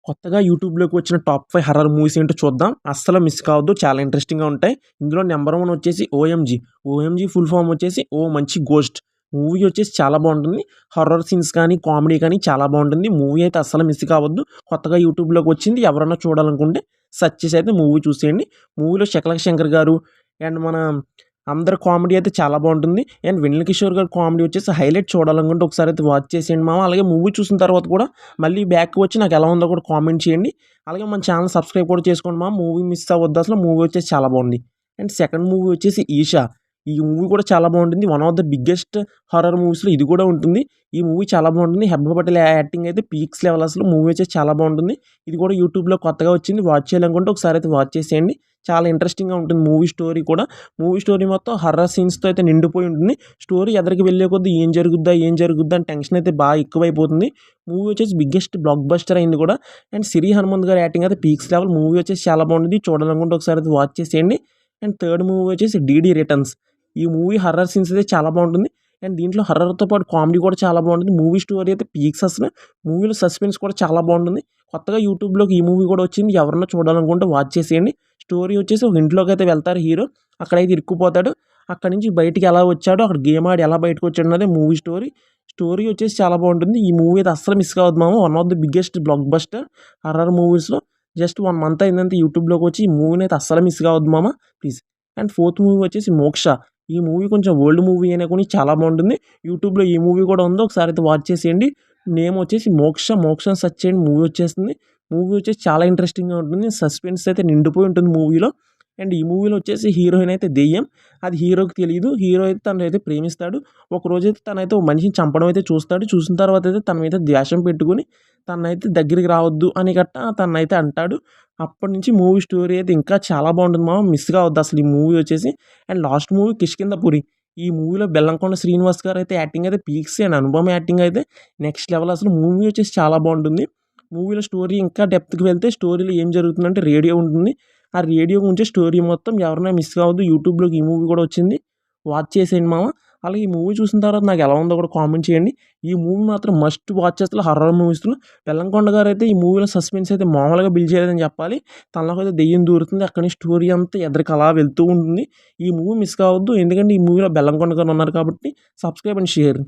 కొత్తగా యూట్యూబ్‌లోకి వచ్చిన టాప్ 5 హర్రర్ మూవీస్ ఏంటో చూద్దాం. అస్సలు మిస్ కావద్దు. చాలా ఇంట్రెస్టింగ్‌గా ఉంటాయి. ఇందులో నంబర్ 1 వచ్చేసి 'ఓఎంజీ'. 'ఓఎంజీ' ఫుల్ ఫార్మ్ వచ్చేసి 'ఓ మంచి గోస్ట్'. మూవీ వచ్చేసి చాలా బావుంటుంది. హర్రర్ సీన్స్ కానీ, కామెడీ కానీ చాలా బావుంటుంది. మూవీ అయితే అస్సలు మిస్ కావద్దు. కొత్తగా యూట్యూబ్‌లోకి వచ్చింది. ఎవరన్నా చూడాలనుకుంటే సెర్చ్ చేసి అయితే మూవీ చూసేయండి. మూవీలో 'శకలక శంకర్' గారు అండ్ మన అందరి కామెడీ అయితే చాలా బావుంటుంది. అండ్ 'వెన్నెల కిషోర్' గారి కామెడీ వచ్చేసి హైలైట్. చూడాలనుకుంటే ఒకసారి అయితే వాచ్ చేసేయండి మామ. అలాగే మూవీ చూసిన తర్వాత కూడా మళ్ళీ బ్యాక్‌కి వచ్చి నాకు ఎలా ఉందో కూడా కామెంట్ చేయండి. అలాగే మన ఛానల్ సబ్స్క్రైబ్ కూడా చేసుకోండి మామ. మూవీ మిస్ అవ్వద్దు అసలు. మూవీ వచ్చేసి చాలా బావుంది. అండ్ సెకండ్ మూవీ వచ్చేసి 'ఈషా'. ఈ మూవీ కూడా చాలా బావుంటుంది. One of the biggest horror మూవీస్‌లో ఇది కూడా ఉంటుంది. ఈ మూవీ చాలా బావుంటుంది. 'హెబ్బా పటేల్' యాక్టింగ్ అయితే పీక్స్ లెవెల్ అసలు. మూవీ వచ్చేసి చాలా బావుంటుంది. ఇది కూడా యూట్యూబ్‌లో కొత్తగా వచ్చింది. వాచ్ చేయాలనుకుంటే ఒకసారి అయితే వాచ్ చేసేయండి. చాలా ఇంట్రెస్టింగ్‌గా ఉంటుంది మూవీ స్టోరీ కూడా. మూవీ స్టోరీ మొత్తం హర్రర్ సీన్స్‌తో అయితే నిండిపోయి ఉంటుంది. స్టోరీ ఎదరికి వెళ్ళే కొద్దీ ఏం జరుగుద్దా? ఏం జరుగుద్దా? అని టెన్షన్ అయితే బాగా ఎక్కువైపోతుంది. మూవీ వచ్చేసి బిగ్గెస్ట్ బ్లాక్ బస్టర్ అయింది కూడా. అండ్ 'సిరి హనుమంత్' గారి యాక్టింగ్ అయితే పీక్స్ లెవెల్. మూవీ వచ్చేసి చాలా బాగుంటుంది. చూడాలనుకుంటే ఒకసారి అయితే వాచ్ చేసేయండి. అండ్ థర్డ్ మూవీ వచ్చేసి 'డీడీ రిటర్న్స్'. ఈ మూవీ హర్రర్ సీన్స్ అయితే చాలా బాగుంటుంది. అండ్ దీంట్లో హర్రర్‌తో పాటు కామెడీ కూడా చాలా బాగుంటుంది. మూవీ స్టోరీ అయితే పీక్స్ అసలు. మూవీలో సస్పెన్స్ కూడా చాలా బాగుంటుంది. కొత్తగా యూట్యూబ్‌లోకి ఈ మూవీ కూడా వచ్చింది. ఎవరన్నా చూడాలనుకుంటే వాచ్ చేసేయండి. స్టోరీ వచ్చేసి ఒక ఇంట్లోకైతే వెళ్తారు హీరో. అక్కడైతే ఇరుక్కుపోతాడు. అక్కడి నుంచి బయటికి ఎలా వచ్చాడో, అక్కడ గేమ్ ఆడి ఎలా బయటకొచ్చాడు అన్నదే మూవీ స్టోరీ. స్టోరీ వచ్చేసి చాలా బాగుంటుంది. ఈ మూవీ అయితే అస్సలు మిస్ కావద్దు మామ. One of the biggest block buster horror మూవీస్‌లో. జస్ట్ 1 మంత్ అయిందంతే యూట్యూబ్‌లోకి వచ్చి. ఈ మూవీని అయితే అస్సలు మిస్ కావద్దు మామ ప్లీజ్. అండ్ ఫోర్త్ మూవీ వచ్చేసి 'మోక్ష'. ఈ మూవీ కొంచెం ఓల్డ్ మూవీ అయినా కానీ చాలా బాగుంటుంది. యూట్యూబ్‌లో ఈ మూవీ కూడా ఉందో ఒకసారి అయితే వాచ్ చేసేయండి. నేమ్ వచ్చేసి 'మోక్ష'. 'మోక్ష' అని సెర్చ్ చేయండి మూవీ వచ్చేస్తుంది. మూవీ వచ్చేసి చాలా ఇంట్రెస్టింగ్‌గా ఉంటుంది. సస్పెన్స్ అయితే నిండిపోయి ఉంటుంది మూవీలో. అండ్ ఈ మూవీలో వచ్చేసి హీరోయిన్ అయితే దెయ్యం. అది హీరోకి తెలీదు. హీరో అయితే తననైతే ప్రేమిస్తాడు. ఒకరోజైతే తనైతే ఒక మనిషిని చంపడం అయితే చూస్తాడు. చూసిన తర్వాత అయితే తన మీద ద్వేషం పెట్టుకొని తననైతే దగ్గరికి రావద్దు అని గట్టా తననైతే అంటాడు. అప్పటినుంచి మూవీ స్టోరీ అయితే ఇంకా చాలా బాగుంటుంది మామ. మిస్ కావద్దు అసలు ఈ మూవీ వచ్చేసి. And last movie 'Kishkindhapuri'. ఈ మూవీలో బెల్లంకొండ శ్రీనివాస్ గారు అయితే యాక్టింగ్ అయితే పీక్స్. అండ్ అనుపమ యాక్టింగ్ అయితే నెక్స్ట్ లెవెల్ అసలు. మూవీ వచ్చేసి చాలా బాగుంటుంది. మూవీలో స్టోరీ ఇంకా డెప్త్‌కి వెళ్తే స్టోరీలో ఏం జరుగుతుందంటే రేడియో ఉంటుంది. ఆ రేడియో గురించే స్టోరీ మొత్తం. ఎవరైనా మిస్ కావద్దు. యూట్యూబ్‌లోకి ఈ మూవీ కూడా వచ్చింది. వాచ్ చేసేయండి మామ. అలాగే ఈ మూవీ చూసిన తర్వాత నాకు ఎలా ఉందో కూడా కామెంట్ చేయండి. ఈ మూవీ మాత్రం మస్ట్ వాచ్ అసలు హర్రర్ మూవీస్‌లో. బెల్లంకొండ గారైతే ఈ మూవీలో సస్పెన్స్ అయితే మామూలుగా బిల్డ్ చేయలేదని చెప్పాలి. తనలోకైతే దెయ్యం దూరుతుంది. అక్కడి నుంచి స్టోరీ అంతా ఎదరికి అలా వెళ్తూ ఉంటుంది. ఈ మూవీ మిస్ కావద్దు. ఎందుకంటే ఈ మూవీలో బెల్లంకొండ గారు ఉన్నారు కాబట్టి. Subscribe and share.